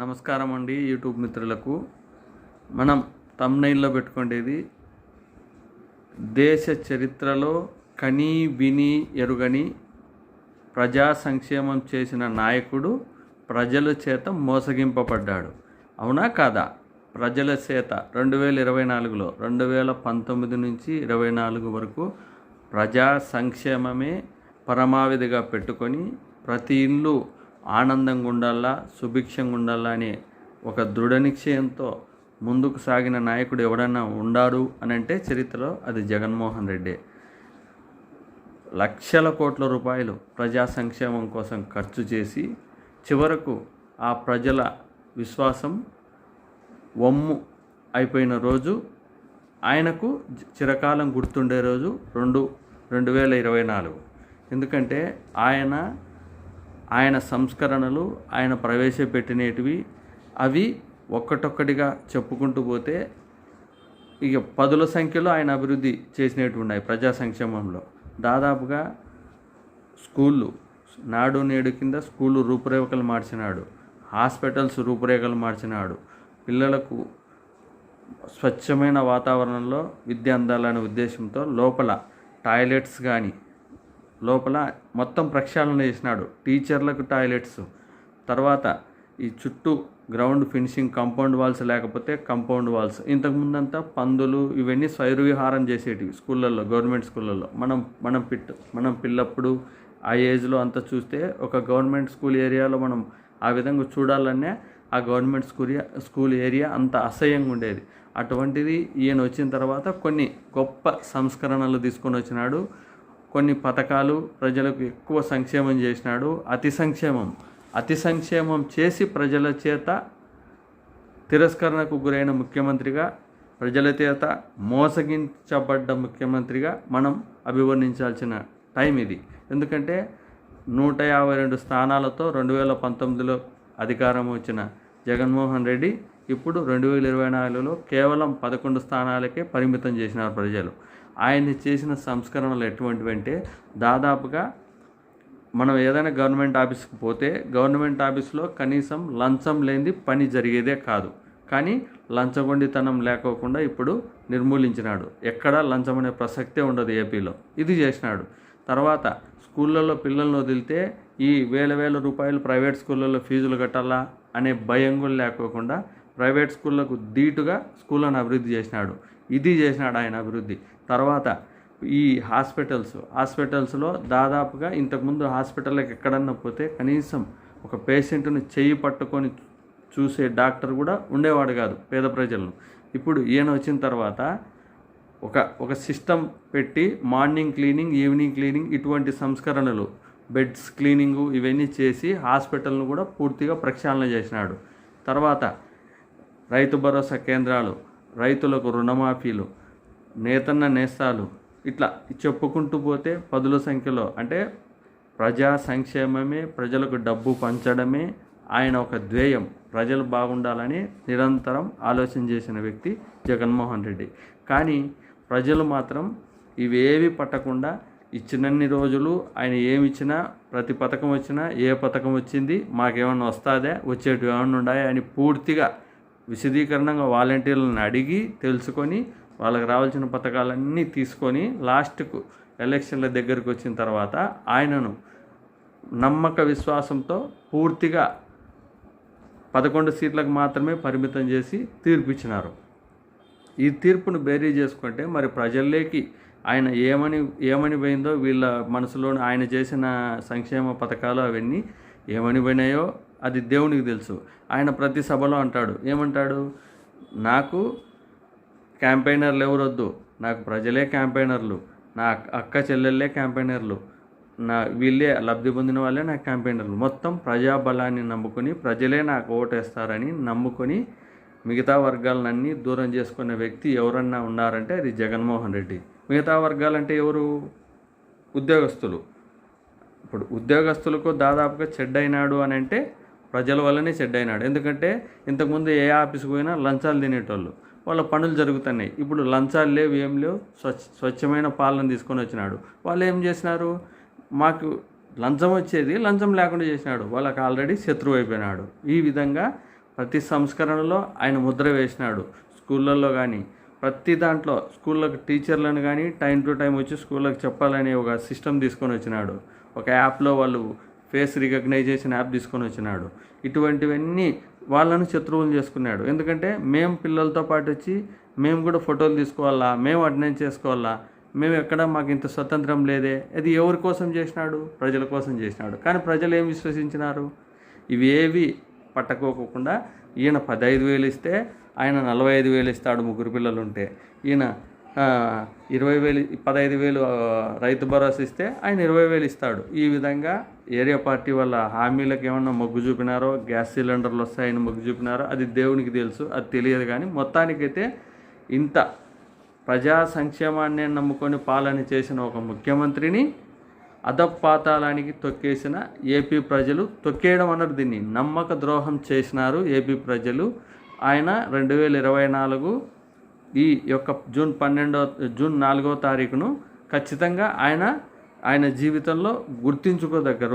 నమస్కారం అండి యూట్యూబ్ మిత్రులకు. మనం థంబ్నెయిల్లో పెట్టుకునేది దేశ చరిత్రలో కని విని ఎరుగని ప్రజా సంక్షేమం చేసిన నాయకుడు ప్రజల చేత మోసగింపబడ్డాడు. అవునా కాదా? ప్రజల చేత 2024లో 2019 నుంచి 24 వరకు ప్రజా సంక్షేమమే పరమావధిగా పెట్టుకొని ప్రతి ఇల్లు ఆనందంగా ఉండాలా, సుభిక్షంగా ఉండాలా అనే ఒక దృఢ నిశ్చయంతో ముందుకు సాగిన నాయకుడు ఎవడన్నా ఉండారు అని అంటే చరిత్రలో అది జగన్మోహన్ రెడ్డి. లక్షల కోట్ల రూపాయలు ప్రజా సంక్షేమం కోసం ఖర్చు చేసి చివరకు ఆ ప్రజల విశ్వాసం వమ్ము అయిపోయిన రోజు ఆయనకు చిరకాలం గుర్తుండే రోజు 2024. ఎందుకంటే ఆయన సంస్కరణలు ఆయన ప్రవేశపెట్టినటివి అవి ఒక్కటొక్కటిగా చెప్పుకుంటూ పోతే ఇక పదుల సంఖ్యలో ఆయన అభివృద్ధి చేసినవి ఉన్నాయి. ప్రజా సంక్షేమంలో దాదాపుగా స్కూళ్ళు నాడు నేడు కింద స్కూళ్ళు రూపురేఖలు మార్చినాడు, హాస్పిటల్స్ రూపురేఖలు మార్చినాడు, పిల్లలకు స్వచ్ఛమైన వాతావరణంలో విద్య అందాలనే ఉద్దేశంతో లోపల టాయిలెట్స్ కానీ లోపల మొత్తం ప్రక్షాళన చేసినాడు. టీచర్లకు టాయిలెట్స్, తర్వాత ఈ చుట్టూ గ్రౌండ్ ఫినిషింగ్, కాంపౌండ్ వాల్స్ లేకపోతే కాంపౌండ్ వాల్స్. ఇంతకుముందంతా పందులు ఇవన్నీ స్వైరవిహారం చేసేటివి స్కూళ్ళల్లో, గవర్నమెంట్ స్కూళ్ళల్లో. మనం పిల్లప్పుడు ఆ ఏజ్లో అంతా చూస్తే ఒక గవర్నమెంట్ స్కూల్ ఏరియాలో మనం ఆ విధంగా చూడాలనే ఆ గవర్నమెంట్ స్కూల్ ఏరియా అంత అసహ్యంగా ఉండేది. అటువంటిది ఈయన వచ్చిన తర్వాత కొన్ని గొప్ప సంస్కరణలు తీసుకొని వచ్చినాడు. కొన్ని పథకాలు ప్రజలకు ఎక్కువ సంక్షేమం చేసినాడు. అతి సంక్షేమం చేసి ప్రజల చేత తిరస్కరణకు గురైన ముఖ్యమంత్రిగా, ప్రజల చేత మోసగించబడ్డ ముఖ్యమంత్రిగా మనం అభివర్ణించాల్సిన టైం ఇది. ఎందుకంటే 152 స్థానాలతో 2019లో అధికారం వచ్చిన జగన్మోహన్ రెడ్డి ఇప్పుడు 2024లో కేవలం 11 స్థానాలకే పరిమితం చేసినారు ప్రజలు. ఆయన చేసిన సంస్కరణలు ఎటువంటివంటే దాదాపుగా మనం ఏదైనా గవర్నమెంట్ ఆఫీస్కి పోతే గవర్నమెంట్ ఆఫీస్లో కనీసం లంచం లేనిది పని జరిగేదే కాదు. కానీ లంచగొండితనం లేకోకుండా ఇప్పుడు నిర్మూలించినాడు. ఎక్కడా లంచం అనే ప్రసక్తే ఉండదు ఏపీలో. ఇది చేసినాడు. తర్వాత స్కూళ్ళల్లో పిల్లలను వదిలితే ఈ వేల రూపాయలు ప్రైవేట్ స్కూళ్ళల్లో ఫీజులు కట్టాలా అనే భయం కూడా లేకోకుండా ప్రైవేట్ స్కూళ్ళకు ధీటుగా స్కూళ్ళను అభివృద్ధి చేసినాడు. ఇది చేసినాడు ఆయన అభివృద్ధి. తర్వాత ఈ హాస్పిటల్స్లో దాదాపుగా ఇంతకుముందు హాస్పిటల్కి ఎక్కడన్నా పోతే కనీసం ఒక పేషెంట్ను చెయ్యి పట్టుకొని చూసే డాక్టర్ కూడా ఉండేవాడు కాదు పేద ప్రజలను. ఇప్పుడు ఈయన వచ్చిన తర్వాత ఒక సిస్టమ్ పెట్టి మార్నింగ్ క్లీనింగ్, ఈవినింగ్ క్లీనింగ్, ఇటువంటి సంస్కరణలు, బెడ్స్ క్లీనింగు ఇవన్నీ చేసి హాస్పిటల్ను కూడా పూర్తిగా ప్రక్షాళన చేసినాడు. తర్వాత రైతు భరోసా కేంద్రాలు, రైతులకు రుణమాఫీలు, నేతన్న నేస్తాలు, ఇట్లా చెప్పుకుంటూ పోతే పదుల సంఖ్యలో. అంటే ప్రజా సంక్షేమమే, ప్రజలకు డబ్బు పంచడమే ఆయన ఒక ధ్యేయం. ప్రజలు బాగుండాలని నిరంతరం ఆలోచన చేసిన వ్యక్తి జగన్మోహన్ రెడ్డి. కానీ ప్రజలు మాత్రం ఇవేవి పట్టకుండా ఇచ్చినన్ని రోజులు ఆయన ఏమిచ్చినా, ప్రతి పథకం వచ్చినా ఏ పథకం వచ్చింది, మాకేమన్నా వస్తుందా, వచ్చేటివి ఏమన్నా ఉన్నాయా అని పూర్తిగా విశదీకరణంగా వాలంటీర్లను అడిగి తెలుసుకొని వాళ్ళకి రావాల్సిన పథకాలన్నీ తీసుకొని లాస్ట్కు ఎలక్షన్ల దగ్గరికి వచ్చిన తర్వాత ఆయనను నమ్మక విశ్వాసంతో పూర్తిగా 11 సీట్లకు మాత్రమే పరిమితం చేసి తీర్పు ఇచ్చినారు. ఈ తీర్పును బేరీ చేసుకుంటే మరి ప్రజల్లోకి ఆయన ఏమని పోయిందో, వీళ్ళ మనసులో ఆయన చేసిన సంక్షేమ పథకాలు అవన్నీ ఏమని పోయినాయో అది దేవునికి తెలుసు. ఆయన ప్రతి సభలో ఏమంటాడు, నాకు క్యాంపెయినర్లు ఎవరొద్దు, నాకు ప్రజలే క్యాంపెయినర్లు, నా అక్క చెల్లెళ్ళే క్యాంపెయినర్లు, వీళ్ళే లబ్ధి పొందిన వాళ్ళే నాకు క్యాంపెయినర్లు, మొత్తం ప్రజాబలాన్ని నమ్ముకొని ప్రజలే నాకు ఓటేస్తారని నమ్ముకొని మిగతా వర్గాలన్నీ దూరం చేసుకున్న వ్యక్తి ఎవరన్నా ఉన్నారంటే అది జగన్మోహన్ రెడ్డి. మిగతా వర్గాలంటే ఎవరు? ఉద్యోగస్తులు. ఇప్పుడు ఉద్యోగస్తులకు దాదాపుగా చెడ్డైనాడు అని అంటే ప్రజల వల్లనే చెడ్డైనాడు. ఎందుకంటే ఇంతకుముందు ఏ ఆఫీస్కి పోయినా లంచాలు తినేటోళ్ళు, వాళ్ళ పనులు జరుగుతున్నాయి. ఇప్పుడు లంచాలు లేవు, ఏం లేవు, స్వచ్ఛమైన పాలన తీసుకొని వచ్చినాడు. వాళ్ళు ఏం చేసినారు, మాకు లంచం వచ్చేది లంచం లేకుండా చేసినాడు. వాళ్ళకి ఆల్రెడీ శత్రువు అయిపోయినాడు. ఈ విధంగా ప్రతి సంస్కరణలో ఆయన ముద్ర వేసినాడు. స్కూళ్ళల్లో కానీ ప్రతి దాంట్లో స్కూళ్ళకి టీచర్లను కానీ టైం టు టైం వచ్చి స్కూళ్ళకి చెప్పాలని ఒక సిస్టమ్ తీసుకొని వచ్చినాడు. ఒక యాప్లో వాళ్ళు ఫేస్ రికగ్నైజేషన్ యాప్ తీసుకొని వచ్చినాడు. ఇటువంటివన్నీ వాళ్ళను శత్రువులు చేసుకున్నాడు. ఎందుకంటే మేము పిల్లలతో పాటు వచ్చి మేము కూడా ఫోటోలు తీసుకోవాలా, మేము అటెండెన్స్ చేసుకోవాలా, మేము ఎక్కడ మాకు ఇంత స్వతంత్రం లేదే. అది ఎవరి కోసం చేసినాడు? ప్రజల కోసం చేసినాడు. కానీ ప్రజలు ఏం విశ్వసించినారు? ఇవేవి పట్టకోకుండా ఈయన 15,000 ఇస్తే ఆయన 45,000 ఇస్తాడు ముగ్గురు పిల్లలు ఉంటే. ఈయన 20,000 15,000 రైతు భరోసా ఇస్తే ఆయన 20,000 ఇస్తాడు. ఈ విధంగా ఏరియా పార్టీ వాళ్ళ హామీలకు ఏమన్నా మొగ్గు చూపినారో, గ్యాస్ సిలిండర్లు వస్తాయని మొగ్గు చూపినారో అది దేవునికి తెలుసు, అది తెలియదు. కానీ మొత్తానికైతే ఇంత ప్రజా సంక్షేమాన్ని నమ్ముకొని పాలన చేసిన ఒక ముఖ్యమంత్రిని అధపాతాళానికి తొక్కేసిన ఏపీ ప్రజలు, తొక్కేయడం అన్నారు దీన్ని, నమ్మక ద్రోహం చేసినారు ఏపీ ప్రజలు. ఆయన 2024 ఈ యొక్క జూన్ 4వ తారీఖును ఖచ్చితంగా ఆయన జీవితంలో గుర్తించుకోదగ్గ